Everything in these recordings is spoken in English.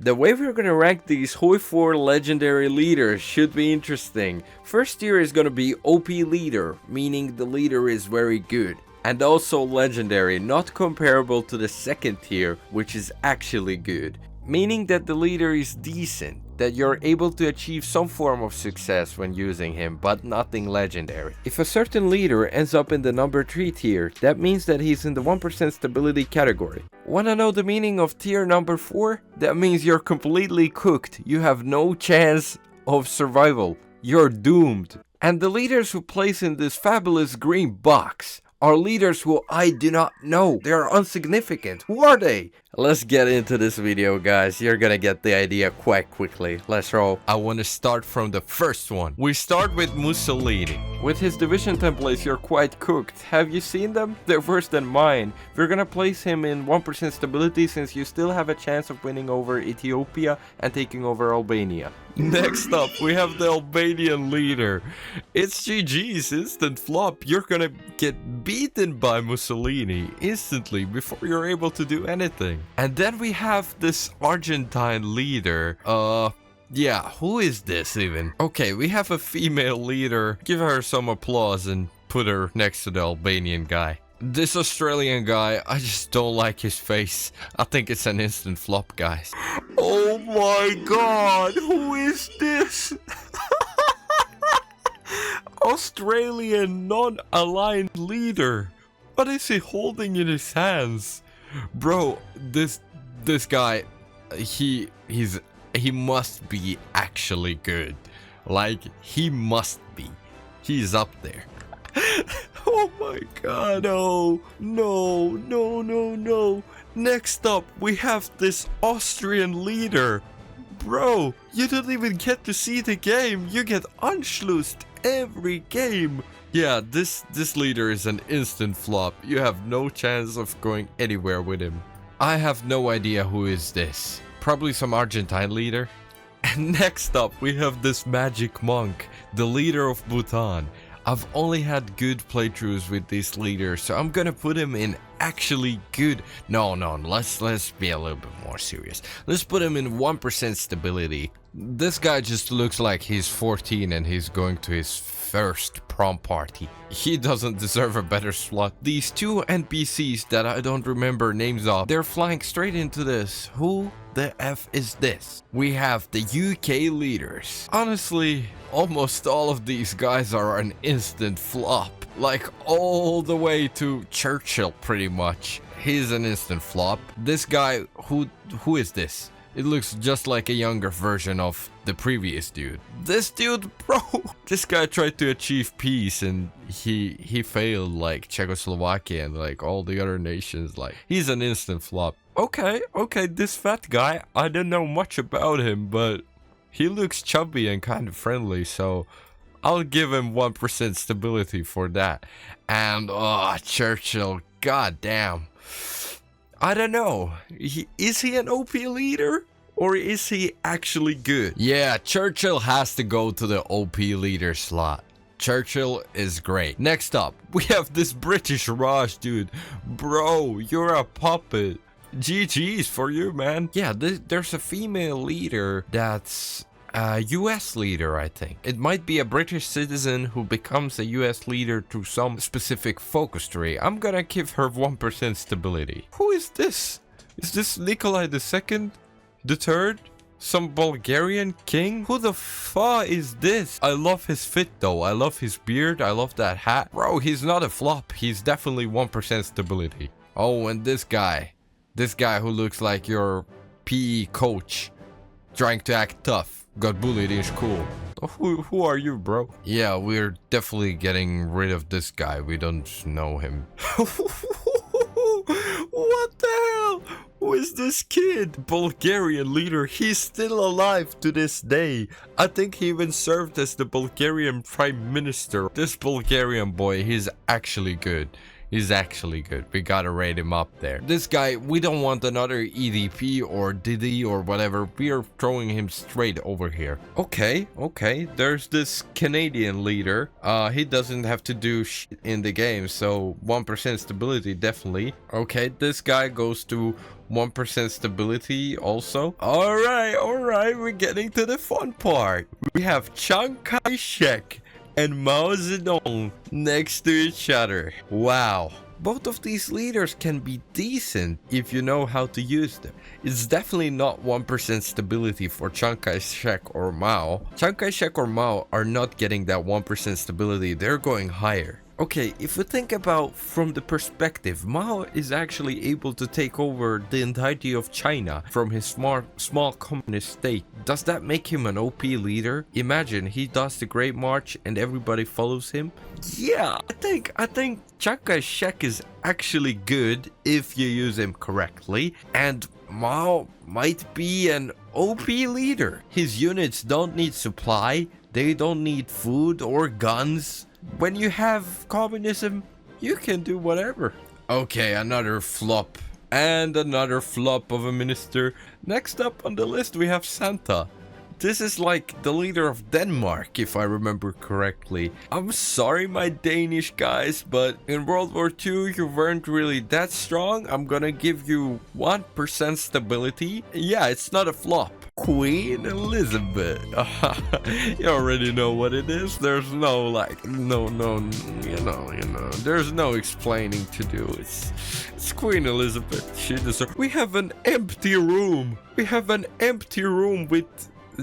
The way we're gonna rank these Hoi 4 legendary leaders should be interesting. First tier is gonna be OP leader, meaning the leader is very good. And also legendary, not comparable to the second tier, which is actually good. Meaning that the leader is decent, that you're able to achieve some form of success when using him, but nothing legendary. If a certain leader ends up in the number 3 tier, that means that he's in the 1% stability category. Wanna know the meaning of tier number 4? That means you're completely cooked, you have no chance of survival, you're doomed. And the leaders who place in this fabulous green box are leaders who I do not know. They are insignificant. Who are they? Let's get into this video, guys. You're gonna get the idea quite quickly. Let's roll. I want to start from the first one. We start with Mussolini. With his division templates, you're quite cooked. Have you seen them? They're worse than mine. We're gonna place him in 1% stability since you still have a chance of winning over Ethiopia and taking over Albania. Next up, we have the Albanian leader. It's GG's instant flop. You're gonna get beaten by Mussolini instantly before you're able to do anything. And then we have this Argentine leader. Yeah, who is this even? Okay, we have a female leader. Give her some applause and put her next to the Albanian guy. This Australian guy, I just don't like his face. I think it's an instant flop, guys. Oh my god, who is this? Australian non-aligned leader. What is he holding in his hands? Bro, this guy, he must be actually good. Like, he must be. He's up there. Oh my god, no. Next up, we have this Austrian leader. Bro, you don't even get to see the game. You get unschlossed every game. Yeah, this leader is an instant flop. You have no chance of going anywhere with him. I have no idea who is this. Probably some Argentine leader. And next up, we have this magic monk, the leader of Bhutan. I've only had good playthroughs with this leader, so I'm gonna put him in actually good. No, let's be a little bit more serious. Let's put him in 1% stability. This guy just looks like he's 14 and he's going to his first prom party. He doesn't deserve a better slot. These two NPCs that I don't remember names of, they're flying straight into this. Who the F is this? We have the UK leaders. Honestly, almost all of these guys are an instant flop. Like all the way to Churchill pretty much. He's an instant flop. This guy, who is this? It looks just like a younger version of the previous dude. This dude, bro. This guy tried to achieve peace and he failed like Czechoslovakia and like all the other nations. Like, he's an instant flop. Okay, this fat guy, I don't know much about him, but he looks chubby and kind of friendly, so I'll give him 1% stability for that. And, Churchill, goddamn. I don't know. Is he an OP leader? Or is he actually good? Yeah, Churchill has to go to the OP leader slot. Churchill is great. Next up, we have this British Raj dude. Bro, you're a puppet. GG's for you, man. Yeah, there's a female leader that's a US leader, I think. It might be a British citizen who becomes a US leader through some specific focus tree. I'm gonna give her 1% stability. Who is this? Is this Nikolai II? The third? Some Bulgarian king? Who the fuck is this? I love his fit though. I love his beard. I love that hat. Bro, he's not a flop. He's definitely 1% stability. Oh, and this guy. This guy who looks like your PE coach. Trying to act tough. Got bullied in school. Who are you, bro? Yeah, we're definitely getting rid of this guy. We don't know him. What the hell? Who is this kid? Bulgarian leader. He's still alive to this day. I think he even served as the Bulgarian prime minister. This Bulgarian boy, he's actually good. He's actually good. We gotta rate him up there. This guy, we don't want another EDP or Diddy or whatever. We are throwing him straight over here. Okay. There's this Canadian leader. He doesn't have to do shit in the game, so 1% stability definitely. Okay, this guy goes to 1% stability also. Alright, we're getting to the fun part. We have Chiang Kai-shek and Mao Zedong next to each other. Wow. Both of these leaders can be decent if you know how to use them. It's definitely not 1% stability for Chiang Kai-shek or Mao. Chiang Kai-shek or Mao are not getting that 1% stability. They're going higher. Okay, if we think about from the perspective, Mao is actually able to take over the entirety of China from his small communist state. Does that make him an OP leader? Imagine he does the Great March and everybody follows him. Yeah, I think Chiang Kai-shek is actually good if you use him correctly, and Mao might be an OP leader. His units don't need supply, they don't need food or guns. When you have communism, you can do whatever. Okay, another flop. And another flop of a minister. Next up on the list we have Santa. This is like the leader of Denmark, if I remember correctly. I'm sorry, my Danish guys, but in World War II you weren't really that strong. I'm gonna give you 1% stability. Yeah, it's not a flop. Queen Elizabeth. You already know what it is. There's no there's no explaining to do. It's Queen Elizabeth. She deserves. We have an empty room. We have an empty room with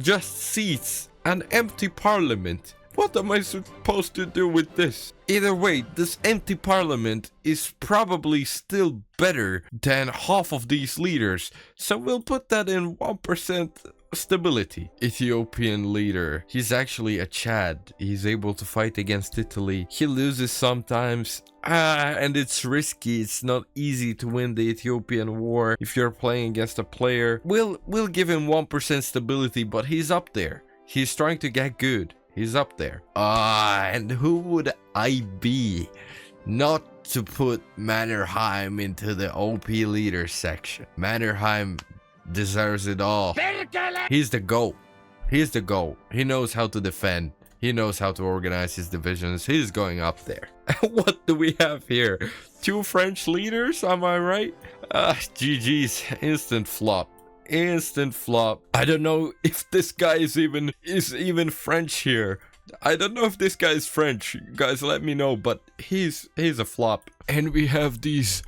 just seats, an empty parliament. What am I supposed to do with this? Either way, this empty parliament is probably still better than half of these leaders, so we'll put that in 1% stability. Ethiopian leader. He's actually a Chad. He's able to fight against Italy. He loses sometimes. And it's risky. It's not easy to win the Ethiopian war if you're playing against a player. We'll give him 1% stability, but he's up there. He's trying to get good. He's up there. And who would I be not to put Mannerheim into the OP leader section? Mannerheim deserves it all. He's the GOAT. He's the GOAT. He knows how to defend. He knows how to organize his divisions. He's going up there. What do we have here? 2 French leaders, am I right? GG's. Instant flop. Instant flop. I don't know if this guy is even French here. I don't know if this guy is French. You guys let me know, but he's a flop. And we have these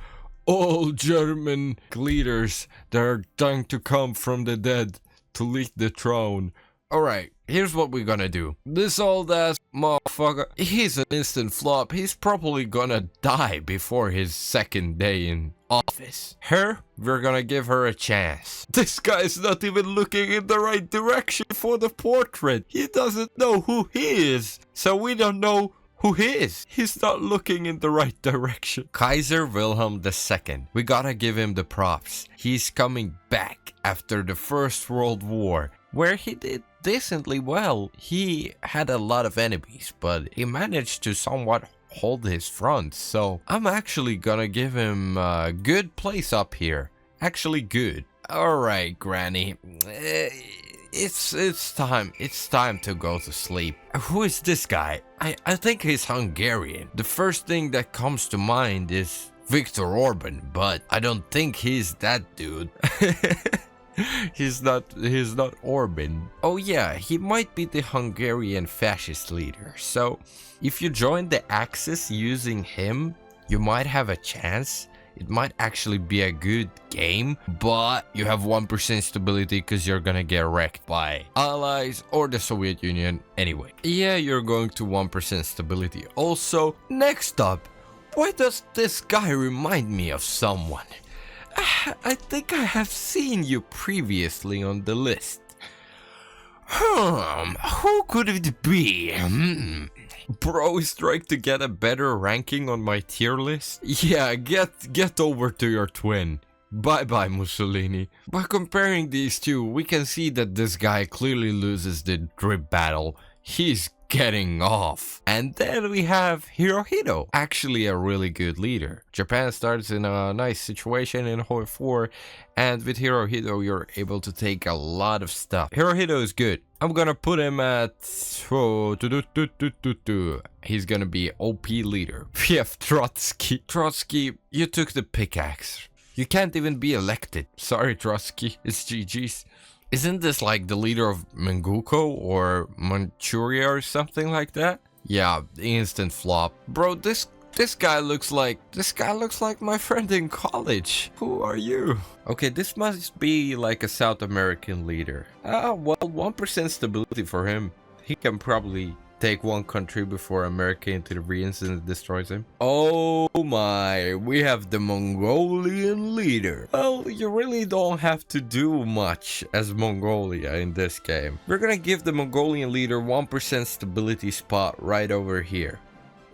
all German leaders that are trying to come from the dead to lead the throne. Alright, here's what we're gonna do. This old ass motherfucker, he's an instant flop. He's probably gonna die before his second day in office. Her, we're gonna give her a chance. This guy's not even looking in the right direction for the portrait. He doesn't know who he is, so we don't know who he is. He's not looking in the right direction. Kaiser Wilhelm II. We gotta give him the props. He's coming back after the First World War, where he did decently well. He had a lot of enemies, but he managed to somewhat hold his front. So I'm actually gonna give him a good place up here. Actually good. Alright, Granny. It's time to go to sleep. Who is this guy? I think he's Hungarian. The first thing that comes to mind is Viktor Orban, but I don't think he's that dude. He's not Orban. Oh yeah, he might be the Hungarian fascist leader. So if you join the Axis using him, you might have a chance. It might actually be a good game, but you have 1% stability because you're gonna get wrecked by allies or the Soviet Union anyway. Yeah, you're going to 1% stability. Also, next up, why does this guy remind me of someone? I think I have seen you previously on the list. Who could it be? Bro is trying to get a better ranking on my tier list? Yeah, get over to your twin. Bye bye, Mussolini. By comparing these two, we can see that this guy clearly loses the drip battle. He's getting off. And then we have Hirohito, actually a really good leader. Japan starts in a nice situation in Hoi 4, and with Hirohito you're able to take a lot of stuff. Hirohito is good. I'm gonna put him at... He's gonna be OP leader. We have Trotsky. Trotsky, you took the pickaxe. You can't even be elected. Sorry, Trotsky. It's GG's. Isn't this like the leader of Manchukuo or Manchuria or something like that? Yeah, instant flop. Bro, this guy looks like my friend in college. Who are you? Okay, this must be like a South American leader. Well, 1% stability for him. He can probably take one country before America intervenes and destroys him. Oh my, we have the Mongolian leader. Well, you really don't have to do much as Mongolia in this game. We're gonna give the Mongolian leader 1% stability spot right over here.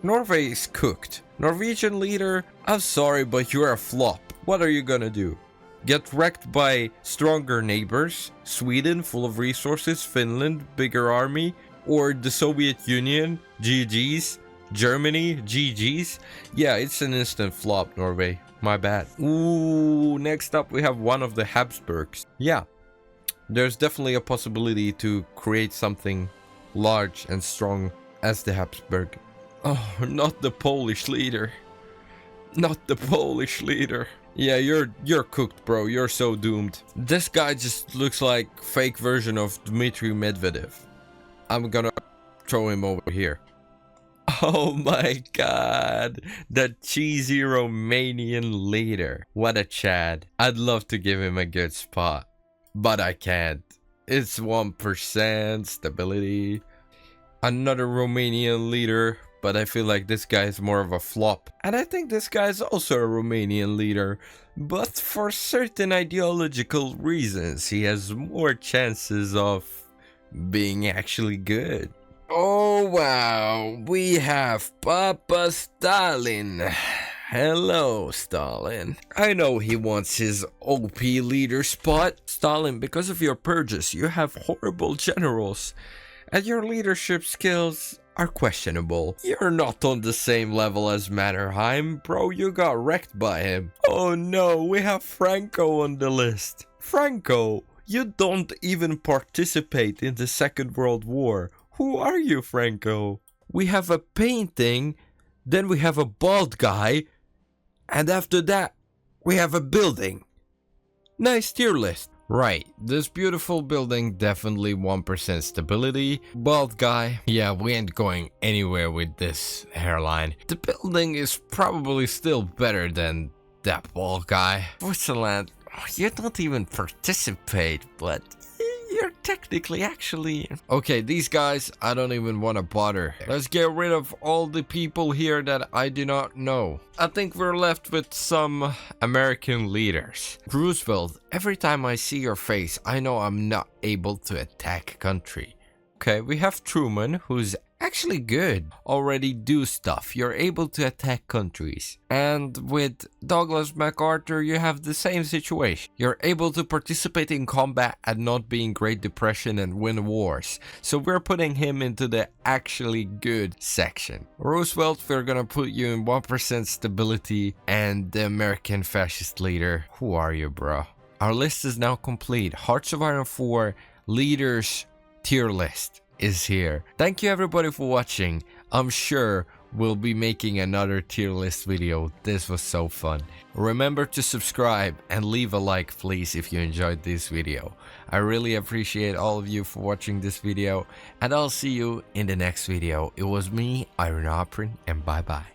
Norway is cooked. Norwegian leader, I'm sorry, but you're a flop. What are you gonna do? Get wrecked by stronger neighbors? Sweden, full of resources, Finland, bigger army, or the Soviet Union, GG's, Germany, GG's. Yeah, it's an instant flop, Norway. My bad. Ooh, next up we have one of the Habsburgs. Yeah, there's definitely a possibility to create something large and strong as the Habsburg. Oh, not the Polish leader. Not the Polish leader. Yeah, you're cooked, bro. You're so doomed. This guy just looks like fake version of Dmitry Medvedev. I'm gonna throw him over here. Oh my god, the cheesy Romanian leader. What a Chad. I'd love to give him a good spot, but I can't. It's 1% stability. Another Romanian leader, but I feel like this guy is more of a flop. And I think this guy is also a Romanian leader, but for certain ideological reasons, he has more chances of being actually good. Oh wow, we have Papa Stalin. Hello, Stalin. I know he wants his OP leader spot. Stalin, because of your purges, you have horrible generals, and your leadership skills are questionable. You're not on the same level as Mannerheim, bro. You got wrecked by him. Oh no, we have Franco on the list. Franco, you don't even participate in the Second World War. Who are you, Franco? We have a painting, then we have a bald guy, and after that, we have a building. Nice tier list. Right, this beautiful building, definitely 1% stability. Bald guy, yeah, we ain't going anywhere with this hairline. The building is probably still better than that bald guy. Switzerland, you don't even participate, but you're technically actually... Okay, these guys, I don't even want to bother. Let's get rid of all the people here that I do not know. I think we're left with some American leaders. Roosevelt, every time I see your face, I know I'm not able to attack a country. Okay, we have Truman, who's actually good. Already do stuff. You're able to attack countries. And with Douglas MacArthur, you have the same situation. You're able to participate in combat and not be in Great Depression and win wars. So we're putting him into the actually good section. Roosevelt, we're gonna put you in 1% stability, and the American fascist leader. Who are you, bro? Our list is now complete. Hearts of Iron 4 leaders tier list is here. Thank you everybody for watching. I'm sure we'll be making another tier list video. This was so fun. Remember to subscribe and leave a like, please, if you enjoyed this video. I really appreciate all of you for watching this video, and I'll see you in the next video. It was me, Iron Oprin, and bye bye.